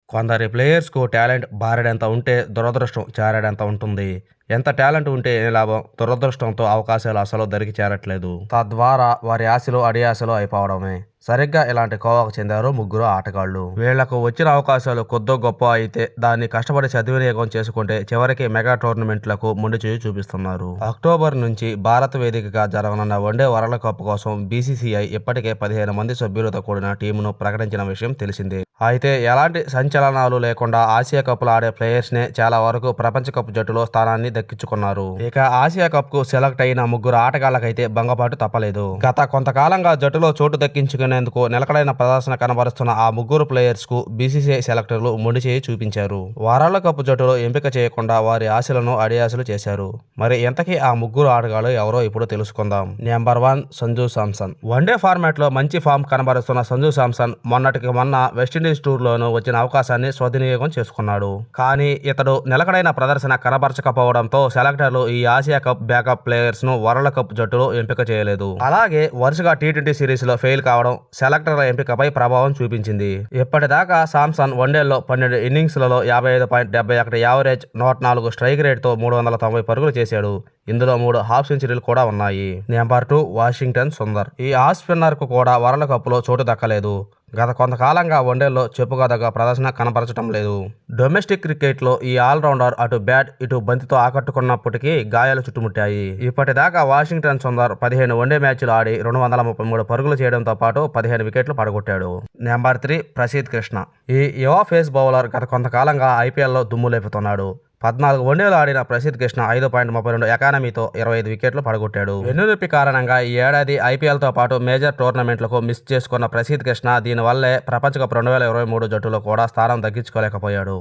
కొందరి ప్లేయర్స్‌కు టాలెంట్ బారెడంత ఉంటే దురదృష్టం జారెడంత ఉంటుంది. ఎంత టాలెంట్ ఉంటే ఏం లాభం? దురదృష్టంతో అవకాశాలు అసలు దరికి చేరట్లేదు. తద్వారా వారి ఆశలు అడియాసలు అయిపోవడమే. సరిగ్గా ఇలాంటి కోవకు చెందారు ముగ్గురు ఆటగాళ్లు. వీళ్లకు వచ్చిన అవకాశాలు కొద్దో గొప్ప అయితే దాన్ని కష్టపడి సద్వినియోగం చేసుకుంటే చివరికి మెగా టోర్నమెంట్లకు మొండి చేయి చూపిస్తున్నారు. అక్టోబర్ నుంచి భారత్ వేదికగా జరగనున్న వన్డే వరల్డ్ కప్ కోసం బీసీసీఐ ఇప్పటికే 15 మంది సభ్యులతో కూడిన టీమును ప్రకటించిన విషయం తెలిసిందే. అయితే ఎలాంటి సంచలనాలు లేకుండా ఆసియా కప్లో ఆడే ప్లేయర్స్నే చాలా వరకు ప్రపంచ కప్ జట్టులో స్థానాన్ని దక్కించుకున్నారు. ఇక ఆసియా కప్ కు సెలెక్ట్ అయిన ముగ్గురు ఆటగాళ్లకైతే భంగపాటు తప్పలేదు. గత కొంతకాలంగా జట్టులో చోటు దక్కించుకునేందుకు నిలకడైన ప్రదర్శన కనబరుస్తున్న ఆ ముగ్గురు ప్లేయర్స్ కు బీసీసీఐ సెలెక్టర్లు మొండి చేయి చూపించారు. వరల్డ్ కప్ జట్టులో ఎంపిక చేయకుండా వారి ఆశలను అడియాసలు చేశారు. మరి ఇంతకీ ఆ ముగ్గురు ఆటగాళ్లు ఎవరో ఇప్పుడు తెలుసుకుందాం. Number 1 Sanju Samson. One day format లో మంచి ఫామ్ కనబరుస్తున్న సంజు శాంసన్ మొన్నటికి మొన్న వెస్టిండీస్ టూర్ లోను వచ్చిన అవకాశాన్ని స్వవినియోగం చేసుకున్నాడు. కానీ ఇతడు నిలకడైన ప్రదర్శన కనబరచకపోవడంతో సెలెక్టర్లు ఈ ఆసియా కప్ బ్యాకప్ ప్లేయర్స్ ను వరల్డ్ కప్ జట్టులో ఎంపిక చేయలేదు. అలాగే వరుసగా టీ20 సిరీస్ లో ఫెయిల్ కావడం సెలెక్టర్ల ఎంపికపై ప్రభావం చూపించింది. ఇప్పటిదాకా శాంసన్ వన్డేల్లో 12 ఇన్నింగ్స్లలో 55.71 యావరేజ్, 104 స్ట్రైక్ రేట్ తో 390 పరుగులు చేశాడు. ఇందులో 3 హాఫ్ సెంచరీలు కూడా ఉన్నాయి. Number 2 Washington Sundar. ఈ ఆఫ్ స్పిన్నర్ కు కూడా వరల్డ్ కప్ లో చోటు దక్కలేదు. గత కొంతకాలంగా వన్డేల్లో చెప్పుకోదగ్గ ప్రదర్శన కనబరచడం లేదు. డొమెస్టిక్ క్రికెట్ లో ఈ ఆల్రౌండర్ అటు బ్యాట్ ఇటు బంతితో ఆకట్టుకున్నప్పటికీ గాయాలు చుట్టుముట్టాయి. ఇప్పటిదాకా వాషింగ్టన్ సుందర్ 15 వన్డే మ్యాచ్లు ఆడి 233 పరుగులు చేయడంతో పాటు 15 వికెట్లు పడగొట్టాడు. నెంబర్ 3 ప్రసిద్ధ్ కృష్ణ. ఈ యువ ఫేస్ బౌలర్ గత కొంతకాలంగా ఐపీఎల్లో దుమ్ము లేపుతున్నాడు. 14 వన్డేలు ఆడిన ప్రసిద్ధ్ కృష్ణ 5.32 ఎకానమీతో 25 వికెట్లు పడగొట్టాడు. వెన్నునొప్పి కారణంగా ఈ ఏడాది ఐపీఎల్తో పాటు మేజర్ టోర్నమెంట్లకు మిస్ చేసుకున్న ప్రసిద్ధ్ కృష్ణ దీనివల్లే ప్రపంచ కప్ 2023 జట్టులో కూడా స్థానం దక్కించుకోలేకపోయాడు.